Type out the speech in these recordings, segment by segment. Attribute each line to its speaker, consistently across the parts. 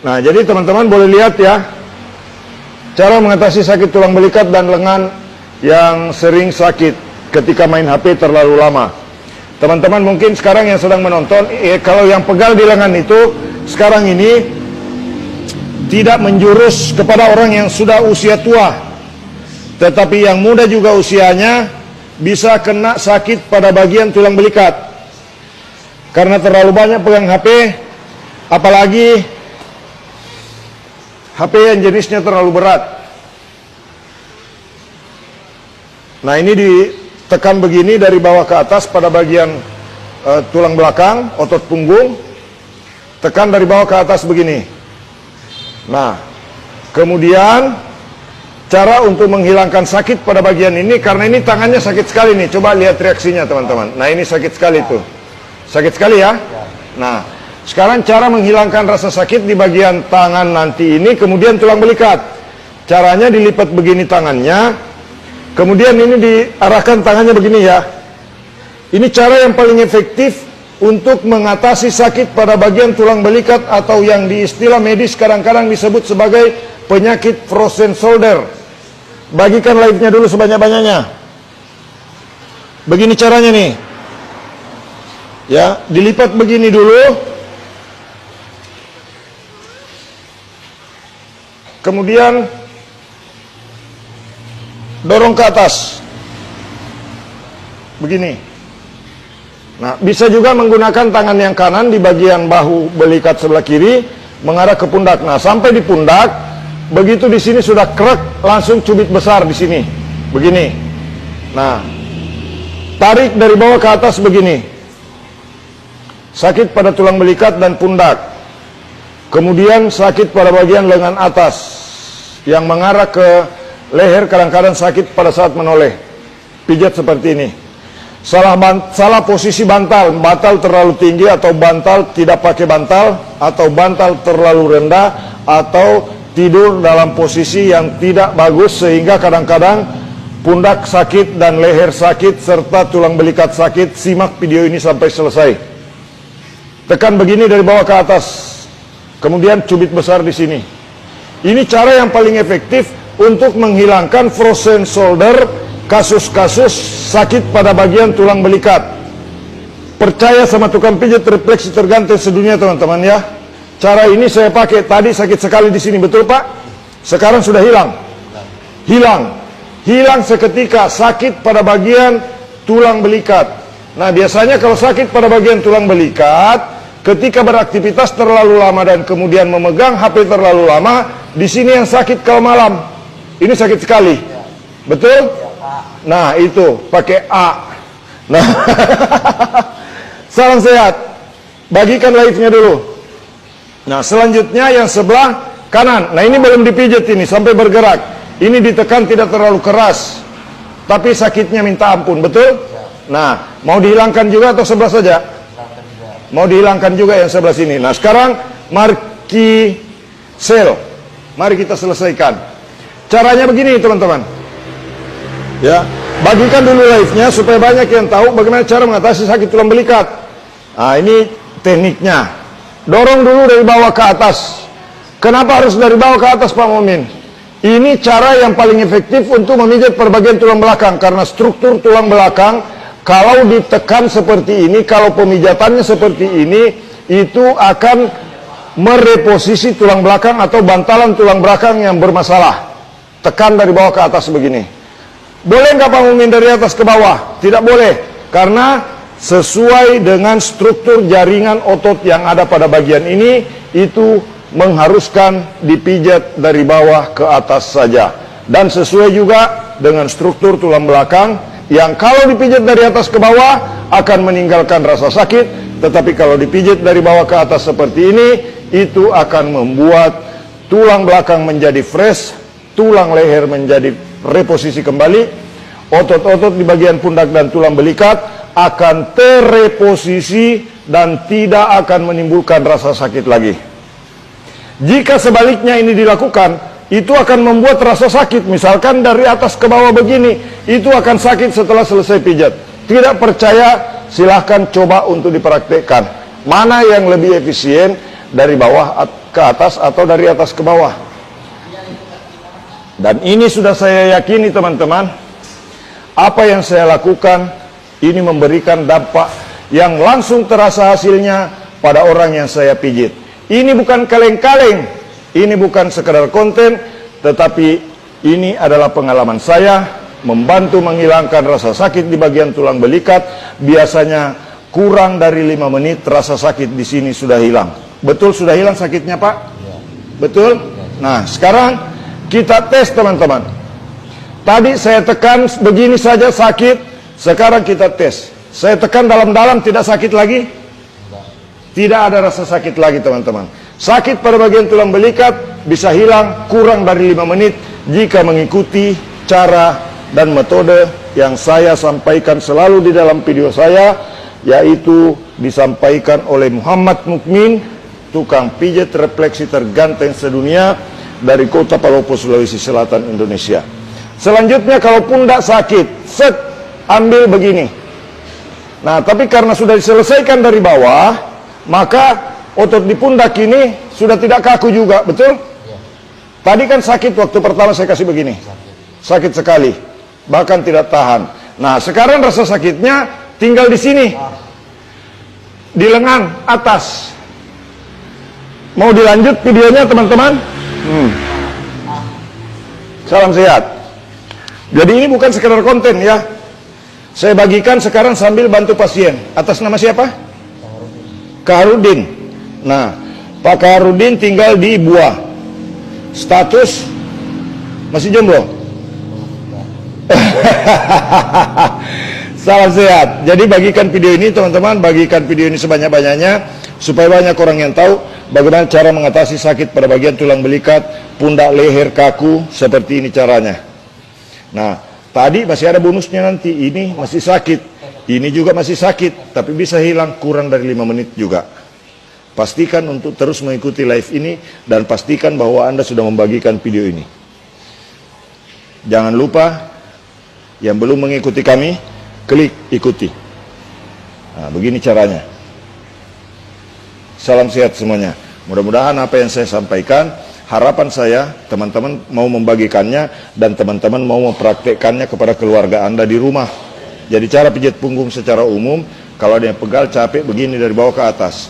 Speaker 1: Nah, jadi teman-teman boleh lihat ya, cara mengatasi sakit tulang belikat dan lengan yang sering sakit ketika main HP terlalu lama. Teman-teman mungkin sekarang yang sedang menonton, kalau yang pegal di lengan itu sekarang ini tidak menjurus kepada orang yang sudah usia tua, tetapi yang muda juga usianya bisa kena sakit pada bagian tulang belikat karena terlalu banyak pegang HP, apalagi HP yang jenisnya terlalu berat. Nah, ini ditekan begini dari bawah ke atas pada bagian tulang belakang, otot punggung. Tekan dari bawah ke atas begini. Nah, kemudian cara untuk menghilangkan sakit pada bagian ini, karena ini tangannya sakit sekali nih. Coba lihat reaksinya teman-teman. Nah, ini sakit sekali tuh. Sakit sekali ya. Nah, sekarang cara menghilangkan rasa sakit di bagian tangan nanti ini, kemudian tulang belikat. Caranya dilipat begini tangannya, kemudian ini diarahkan tangannya begini ya. Ini cara yang paling efektif untuk mengatasi sakit pada bagian tulang belikat atau yang di istilah medis kadang-kadang disebut sebagai penyakit frozen shoulder. Bagikan live-nya dulu sebanyak-banyaknya. Begini caranya nih. Ya, dilipat begini dulu. Kemudian dorong ke atas begini. Nah, bisa juga menggunakan tangan yang kanan di bagian bahu belikat sebelah kiri mengarah ke pundak. Nah, sampai di pundak, begitu di sini sudah krek, langsung cubit besar di sini begini. Nah, tarik dari bawah ke atas begini. Sakit pada tulang belikat dan pundak. Kemudian sakit pada bagian lengan atas yang mengarah ke leher, kadang-kadang sakit pada saat menoleh. Pijat seperti ini. Salah posisi bantal, bantal terlalu tinggi atau bantal tidak pakai bantal, atau bantal terlalu rendah, atau tidur dalam posisi yang tidak bagus sehingga kadang-kadang pundak sakit dan leher sakit serta tulang belikat sakit. Simak video ini sampai selesai. Tekan begini dari bawah ke atas. Kemudian cubit besar di sini. Ini cara yang paling efektif untuk menghilangkan frozen shoulder, kasus-kasus sakit pada bagian tulang belikat. Percaya sama tukang pijat refleksi terganteng sedunia teman-teman ya. Cara ini saya pakai, tadi sakit sekali di sini, betul Pak? Sekarang sudah hilang. Hilang seketika sakit pada bagian tulang belikat. Nah, biasanya kalau sakit pada bagian tulang belikat, ketika beraktivitas terlalu lama dan kemudian memegang HP terlalu lama, di sini yang sakit kalau malam. Ini sakit sekali. Betul? Nah, itu pakai A. Nah, salam sehat. Bagikan live-nya dulu. Nah, selanjutnya yang sebelah kanan. Nah, ini belum dipijat ini sampai bergerak. Ini ditekan tidak terlalu keras, tapi sakitnya minta ampun, betul? Nah, mau dihilangkan juga atau sebelah saja? Mau dihilangkan juga yang sebelah sini. Nah, sekarang marki sel. Mari kita selesaikan. Caranya begini teman-teman. Ya, bagikan dulu live-nya supaya banyak yang tahu bagaimana cara mengatasi sakit tulang belikat. Nah, ini tekniknya. Dorong dulu dari bawah ke atas. Kenapa harus dari bawah ke atas Pak Mumin? Ini cara yang paling efektif untuk memijat perbagian tulang belakang, karena struktur tulang belakang kalau ditekan seperti ini, kalau pemijatannya seperti ini, itu akan mereposisi tulang belakang atau bantalan tulang belakang yang bermasalah. Tekan dari bawah ke atas begini. Boleh nggak Pak Mumin dari atas ke bawah? Tidak boleh, karena sesuai dengan struktur jaringan otot yang ada pada bagian ini, itu mengharuskan dipijat dari bawah ke atas saja. Dan sesuai juga dengan struktur tulang belakang, yang kalau dipijat dari atas ke bawah akan meninggalkan rasa sakit, tetapi kalau dipijat dari bawah ke atas seperti ini, itu akan membuat tulang belakang menjadi fresh, tulang leher menjadi reposisi kembali, otot-otot di bagian pundak dan tulang belikat akan terreposisi dan tidak akan menimbulkan rasa sakit lagi. Jika sebaliknya ini dilakukan, itu akan membuat rasa sakit, misalkan dari atas ke bawah begini, itu akan sakit setelah selesai pijat. Tidak percaya, silahkan coba untuk dipraktekkan. Mana yang lebih efisien, dari bawah ke atas atau dari atas ke bawah. Dan ini sudah saya yakini teman-teman, apa yang saya lakukan ini memberikan dampak yang langsung terasa hasilnya pada orang yang saya pijit. Ini bukan kaleng-kaleng, ini bukan sekedar konten, tetapi ini adalah pengalaman saya membantu menghilangkan rasa sakit di bagian tulang belikat. Biasanya kurang dari 5 menit rasa sakit di sini sudah hilang. Betul sudah hilang sakitnya, Pak? Ya. Betul? Ya. Nah, sekarang kita tes teman-teman. Tadi saya tekan begini saja sakit, sekarang kita tes. Saya tekan dalam-dalam tidak sakit lagi? Tidak ada rasa sakit lagi teman-teman. Sakit pada bagian tulang belikat bisa hilang kurang dari 5 menit jika mengikuti cara dan metode yang saya sampaikan selalu di dalam video saya, yaitu disampaikan oleh Muhammad Mukmin, tukang pijat refleksi terganteng sedunia dari Kota Palopo, Sulawesi Selatan, Indonesia. Selanjutnya kalau pundak sakit, set, ambil begini. Nah, tapi karena sudah diselesaikan dari bawah, maka otot di pundak ini sudah tidak kaku juga, betul? Ya. Tadi kan sakit waktu pertama saya kasih begini. Sakit sekali, bahkan tidak tahan. Nah, sekarang rasa sakitnya tinggal di sini. Di lengan atas. Mau dilanjut videonya teman-teman? Salam sehat. Jadi ini bukan sekedar konten ya. Saya bagikan sekarang sambil bantu pasien. Atas nama siapa? Kaharudin. Nah, Pak Kaharudin tinggal di Buah. Status masih jomblo. Salam sehat. Jadi bagikan video ini teman-teman, bagikan video ini sebanyak-banyaknya supaya banyak orang yang tahu bagaimana cara mengatasi sakit pada bagian tulang belikat, pundak, leher kaku, seperti ini caranya. Nah, tadi masih ada bonusnya nanti, ini masih sakit, ini juga masih sakit, tapi bisa hilang kurang dari 5 menit juga. Pastikan untuk terus mengikuti live ini dan pastikan bahwa Anda sudah membagikan video ini. Jangan lupa, yang belum mengikuti kami, klik ikuti. Nah, begini caranya. Salam sehat semuanya. Mudah-mudahan apa yang saya sampaikan, harapan saya teman-teman mau membagikannya dan teman-teman mau mempraktekkannya kepada keluarga Anda di rumah. Jadi cara pijat punggung secara umum, kalau ada yang pegal capek begini dari bawah ke atas.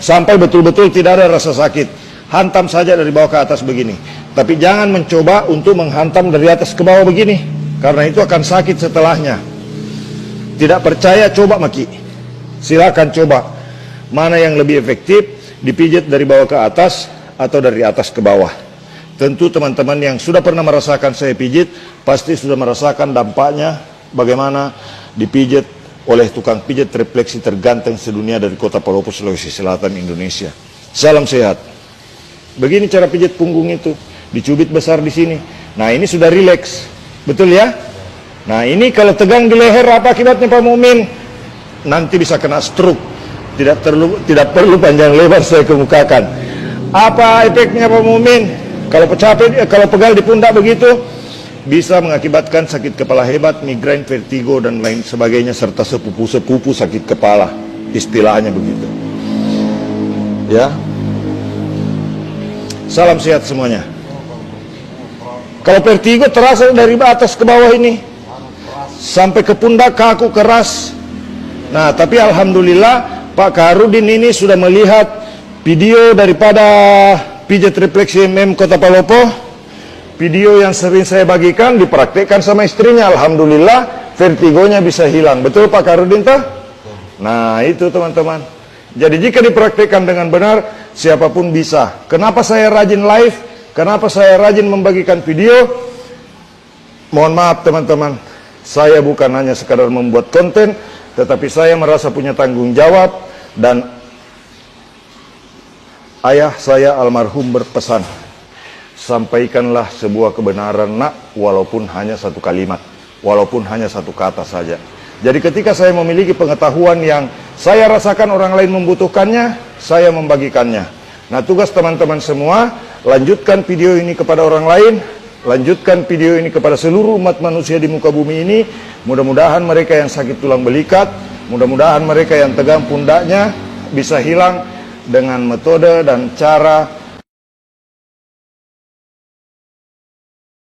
Speaker 1: Sampai betul-betul tidak ada rasa sakit. Hantam saja dari bawah ke atas begini. Tapi jangan mencoba untuk menghantam dari atas ke bawah begini, karena itu akan sakit setelahnya. Tidak percaya, coba Maki. Silakan coba. Mana yang lebih efektif, dipijat dari bawah ke atas atau dari atas ke bawah. Tentu teman-teman yang sudah pernah merasakan saya pijit pasti sudah merasakan dampaknya bagaimana dipijat oleh tukang pijat refleksi terganteng sedunia dari Kota Palopo, Sulawesi Selatan, Indonesia. Salam sehat. Begini cara pijat punggung itu, dicubit besar di sini. Nah, ini sudah rileks, betul ya? Nah, ini kalau tegang di leher apa akibatnya Pak Mumin? Nanti bisa kena stroke. Tidak perlu panjang lebar saya kemukakan. Apa efeknya Pak Mumin? Kalau kalau pegal di pundak begitu, bisa mengakibatkan sakit kepala hebat, migrain, vertigo dan lain sebagainya, serta sepupu-sepupu sakit kepala, istilahnya begitu. Ya. Salam sehat semuanya. Kalau vertigo terasa dari atas ke bawah ini, sampai ke pundak kaku keras. Nah, tapi alhamdulillah Pak Kaharudin ini sudah melihat video daripada pijat refleksi Kota Palopo. Video yang sering saya bagikan dipraktekkan sama istrinya. Alhamdulillah vertigonya bisa hilang. Betul Pak Kaharudin toh? Nah, itu teman-teman. Jadi jika dipraktekkan dengan benar, siapapun bisa. Kenapa saya rajin live? Kenapa saya rajin membagikan video? Mohon maaf teman-teman, saya bukan hanya sekadar membuat konten, tetapi saya merasa punya tanggung jawab. Dan ayah saya almarhum berpesan, sampaikanlah sebuah kebenaran nak, walaupun hanya satu kalimat, walaupun hanya satu kata saja. Jadi ketika saya memiliki pengetahuan yang saya rasakan orang lain membutuhkannya, saya membagikannya. Nah, tugas teman-teman semua, lanjutkan video ini kepada orang lain, lanjutkan video ini kepada seluruh umat manusia di muka bumi ini. Mudah-mudahan mereka yang sakit tulang belikat, mudah-mudahan mereka yang tegang pundaknya bisa hilang dengan metode dan cara